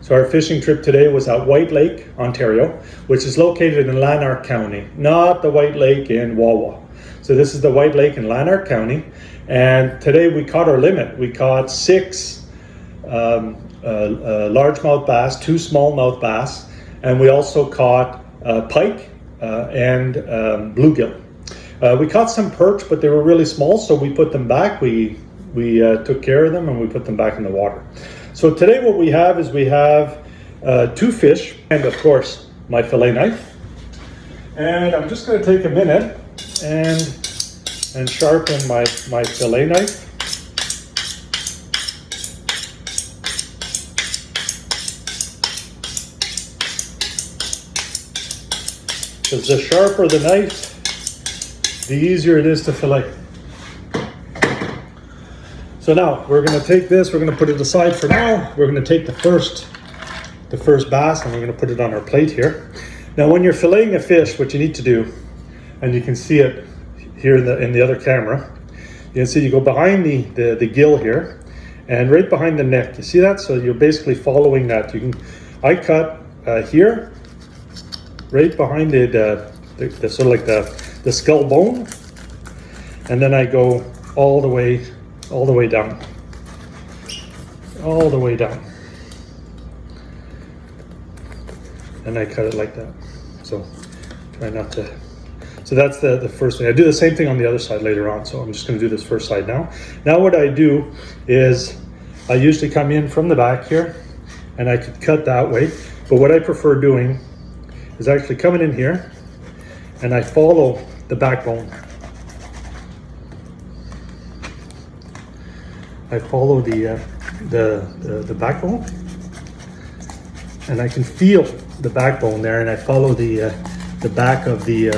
So our fishing trip today was at White Lake, Ontario, which is located in Lanark County, not the White Lake in Wawa. So this is the White Lake in Lanark County. And today we caught our limit. We caught 6 largemouth bass, 2 smallmouth bass, and we also caught pike and bluegill. We caught some perch, but they were really small, so we put them back. We took care of them and we put them back in the water. So today what we have is we have 2 fish and of course my fillet knife. And I'm just going to take a minute and sharpen my fillet knife. Because the sharper the knife, the easier it is to fillet. So now we're going to take this, we're going to put it aside for now. We're going to take the first bass and we're going to put it on our plate here. Now when you're filleting a fish, what you need to do, and you can see it here in the other camera, you can see you go behind the gill here and right behind the neck. You see that? So you're basically following that. I cut here, right behind the sort of like the skull bone, and then I go all the way down, and I cut it like that. So try not to. So that's the first thing. I do the same thing on the other side later on. So I'm just going to do this first side now. Now what I do is I usually come in from the back here, and I could cut that way. But what I prefer doing is actually coming in here, and I follow the backbone. I follow the backbone, and I can feel the backbone there, and I follow the back of the,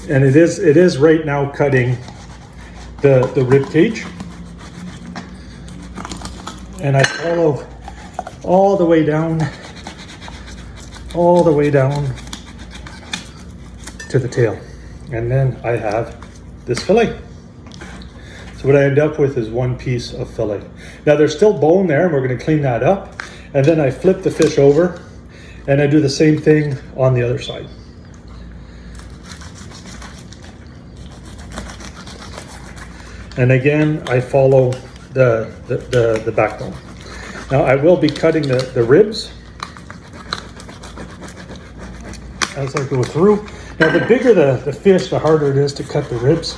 and it is right now cutting the rib cage, and I follow all the way down to the tail, and then I have this fillet. So what I end up with is 1 piece of fillet. Now there's still bone there, and we're going to clean that up. And then I flip the fish over, and I do the same thing on the other side. And again, I follow the backbone. Now I will be cutting the ribs as I go through. Now the bigger the fish, the harder it is to cut the ribs.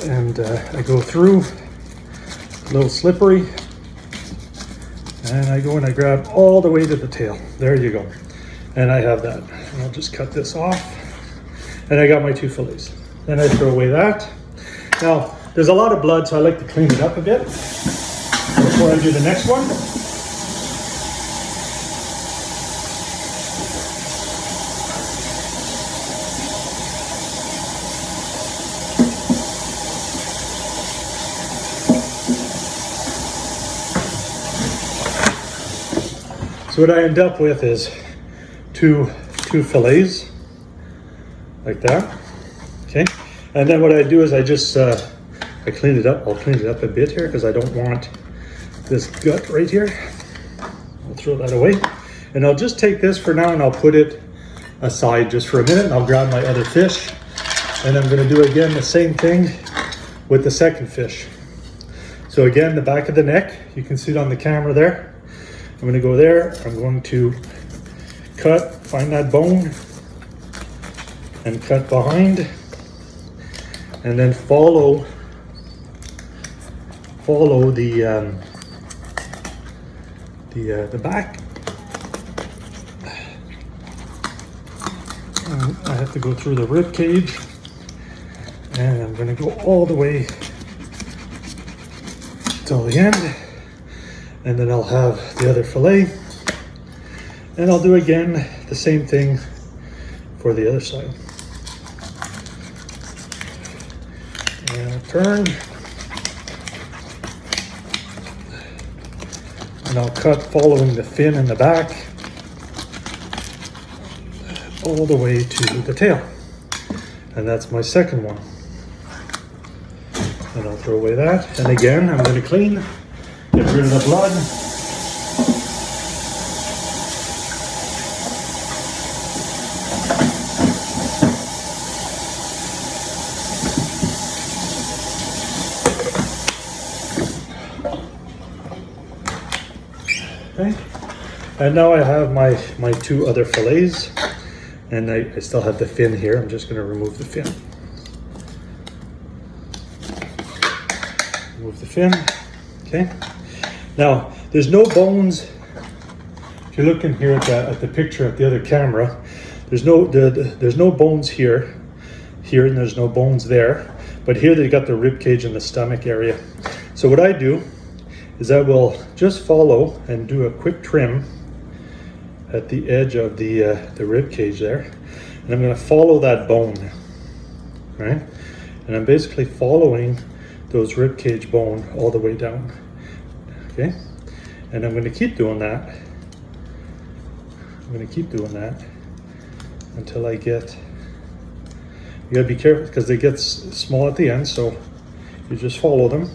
And I go through, a little slippery, and I go and I grab all the way to the tail. There you go. And I have that. And I'll just cut this off. And I got my 2 fillets. Then I throw away that. Now, there's a lot of blood, so I like to clean it up a bit before I do the next one. So what I end up with is two fillets, like that, okay? And then what I do is I just, I clean it up. I'll clean it up a bit here because I don't want this gut right here. I'll throw that away. And I'll just take this for now and I'll put it aside just for a minute, and I'll grab my other fish. And I'm gonna do again the same thing with the second fish. So again, the back of the neck, you can see it on the camera there. I'm going to go there, I'm going to find that bone and cut behind, and then follow the back. And I have to go through the rib cage, and I'm going to go all the way till the end. And then I'll have the other fillet, and I'll do again the same thing for the other side. And I'll turn, and I'll cut following the fin in the back all the way to the tail. And that's my second one. And I'll throw away that. And again, I'm going to clean, get rid of the blood. Okay. And now I have my two other fillets, and I still have the fin here. I'm just going to remove the fin. Remove the fin. Okay. Now there's no bones. If you're looking here at the picture at the other camera, there's no bones here, and there's no bones there. But here they got the rib cage and the stomach area. So what I do is I will just follow and do a quick trim at the edge of the rib cage there, and I'm going to follow that bone, right? And I'm basically following those rib cage bone all the way down, okay? And I'm going to keep doing that. I'm going to keep doing that until I get. You got to be careful because they get small at the end, so you just follow them.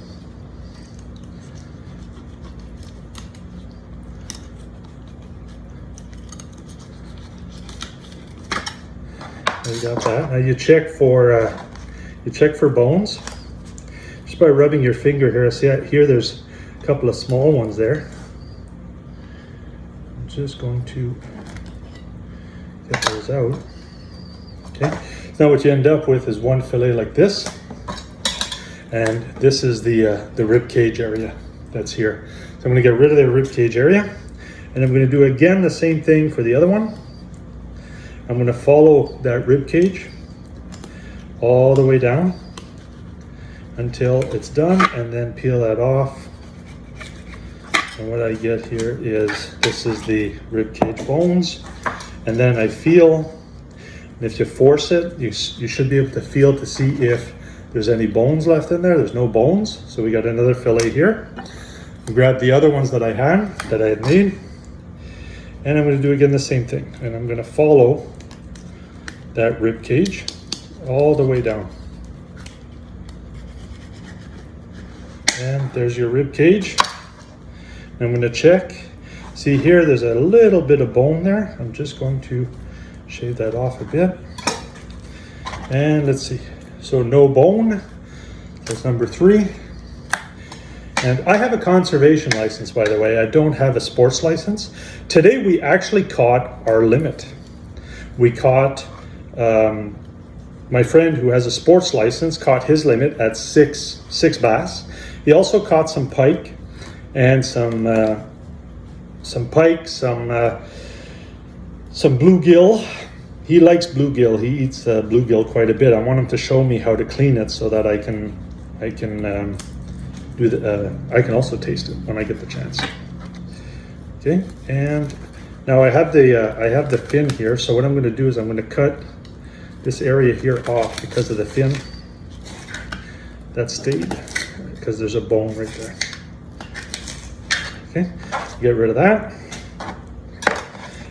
You got that. Now you check for bones just by rubbing your finger here. See here, there's a couple of small ones there. I'm just going to get those out. Okay. Now what you end up with is one fillet like this, and this is the rib cage area that's here. So I'm going to get rid of the rib cage area, and I'm going to do again the same thing for the other one. I'm going to follow that rib cage all the way down until it's done, and then peel that off. And what I get here is, this is the rib cage bones, and then I feel, and if you force it, you should be able to feel to see if there's any bones left in there. There's no bones, so we got another fillet here. Grab the other ones that I had made, and I'm going to do again the same thing, and I'm going to follow that rib cage all the way down. And there's your rib cage. I'm going to check. See here, there's a little bit of bone there. I'm just going to shave that off a bit. And let's see. So no bone. That's number 3. And I have a conservation license, by the way. I don't have a sports license. Today we actually caught our limit. We caught, my friend who has a sports license caught his limit at six bass. He also caught some pike and some pike, some bluegill. He likes bluegill. He eats bluegill quite a bit. I want him to show me how to clean it so that I can also taste it when I get the chance. Okay, and now I have the fin here. So what I'm going to do is I'm going to cut this area here off because of the fin that stayed, because there's a bone right there. Okay, get rid of that.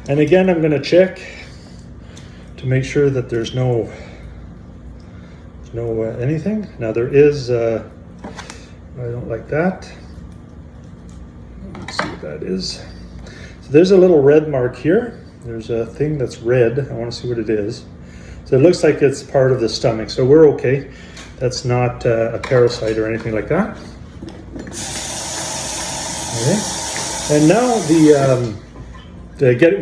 And again, I'm going to check to make sure that there's no anything. Now there is. I don't like that. Let's see what that is. So there's a little red mark here. There's a thing that's red. I want to see what it is. So it looks like it's part of the stomach. So we're okay. That's not a parasite or anything like that. Okay. And now we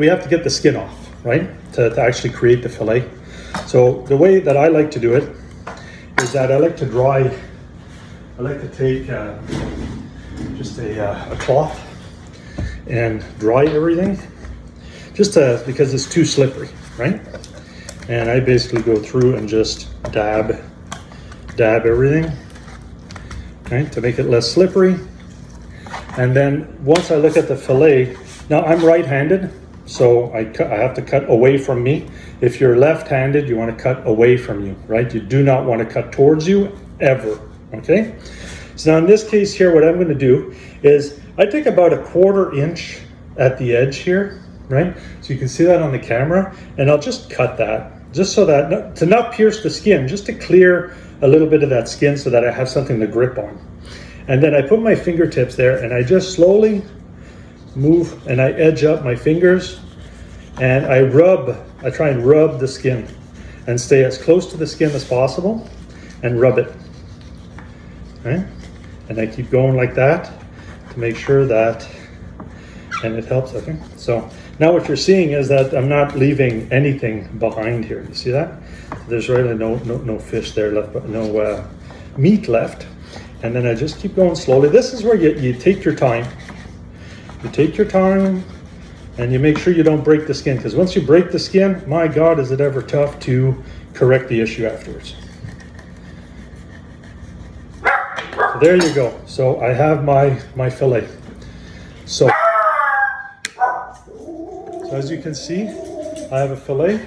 have to get the skin off, right? To actually create the fillet. So the way that I like to do it is that I like to take just a cloth and dry everything, because it's too slippery, right? And I basically go through and just dab everything, right, to make it less slippery. And then once I look at the fillet, now I'm right-handed, so I have to cut away from me. If you're left-handed, you want to cut away from you, right? You do not want to cut towards you ever, okay? So now in this case here, what I'm going to do is I take about a 1/4 inch at the edge here, right? So you can see that on the camera, and I'll just cut that, just so that to not pierce the skin, just to clear a little bit of that skin so that I have something to grip on. And then I put my fingertips there and I just slowly move and I edge up my fingers and I try and rub the skin and stay as close to the skin as possible and rub it. Okay? And I keep going like that to make sure that, and it helps, okay? So now what you're seeing is that I'm not leaving anything behind here. You see that? There's really no fish there left, but no meat left. And then I just keep going slowly. This is where you take your time. You take your time and you make sure you don't break the skin, because once you break the skin, my God, is it ever tough to correct the issue afterwards. So there you go. So I have my fillet. So as you can see, I have a fillet.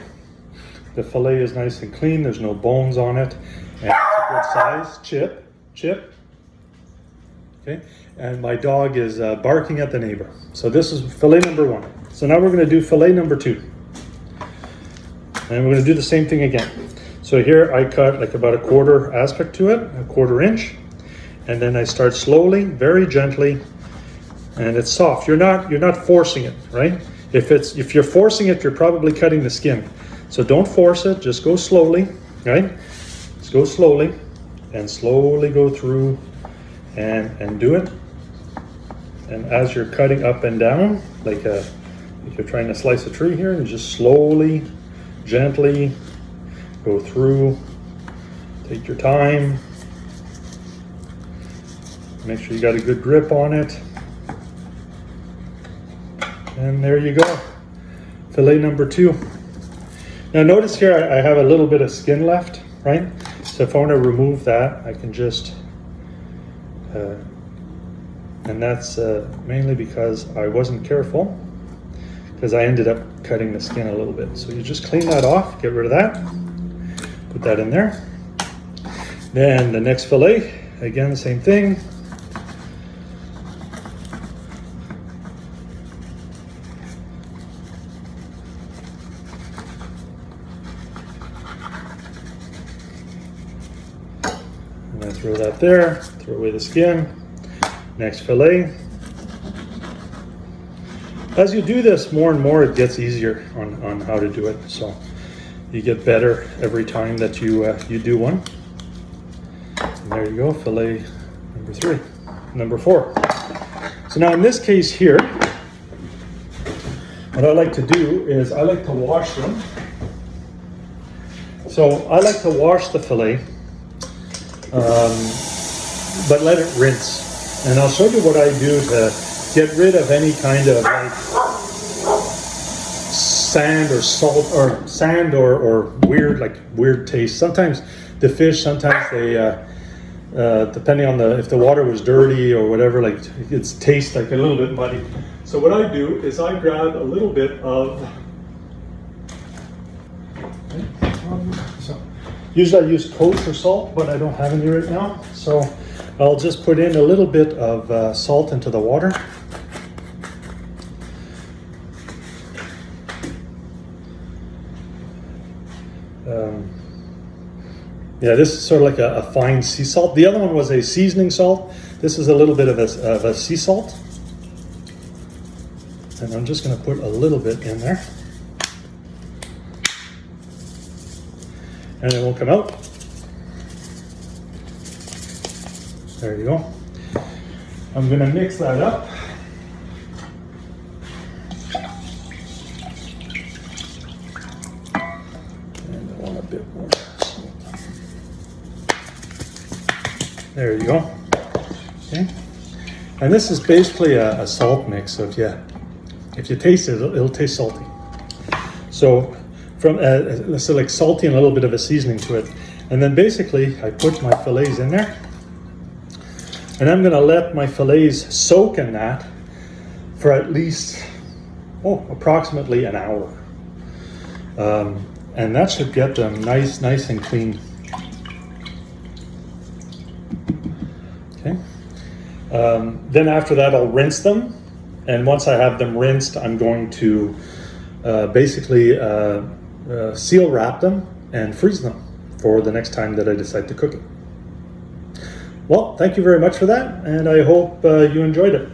The fillet is nice and clean. There's no bones on it. And it's a good size. Chip. Okay. And my dog is barking at the neighbor. So this is fillet number 1. So now we're going to do fillet number 2. And we're going to do the same thing again. So here I cut like about a quarter aspect to it, a 1/4 inch. And then I start slowly, very gently. And it's soft. You're not forcing it, right? If you're forcing it, you're probably cutting the skin. So don't force it, just go slowly, right? Just go slowly and slowly go through and do it. And as you're cutting up and down, like you're trying to slice a tree here, and just slowly, gently go through. Take your time. Make sure you got a good grip on it. And there you go. Fillet number 2. Now notice here I have a little bit of skin left, right? So if I want to remove that, I can just, and that's mainly because I wasn't careful, because I ended up cutting the skin a little bit. So you just clean that off, get rid of that, put that in there. Then the next fillet, again, the same thing. And I throw that there, throw away the skin. Next fillet. As you do this more and more, it gets easier on how to do it. So you get better every time that you do one. And there you go, fillet number 3, number 4. So now in this case here, what I like to do is I like to wash them. So I like to wash the fillet, but let it rinse. And I'll show you what I do to get rid of any kind of like sand or salt or sand or weird taste. Sometimes the fish, they depending on if the water was dirty or whatever, like it tastes like a little bit muddy. So what I do is I grab a little bit of, usually I use kosher salt, but I don't have any right now. So I'll just put in a little bit of salt into the water. Yeah, this is sort of like a fine sea salt. The other one was a seasoning salt. This is a little bit of a sea salt. And I'm just going to put a little bit in there. And it will come out. There you go. I'm going to mix that up. And I want a bit more. There you go. Okay. And this is basically a salt mix. So if you taste it, it'll taste salty. So from so like salty and a little bit of a seasoning to it. And then basically I put my fillets in there. And I'm going to let my fillets soak in that for at least, approximately an hour. And that should get them nice and clean. Okay. Then after that, I'll rinse them. And once I have them rinsed, I'm going to basically seal wrap them and freeze them for the next time that I decide to cook it. Well, thank you very much for that, and I hope you enjoyed it.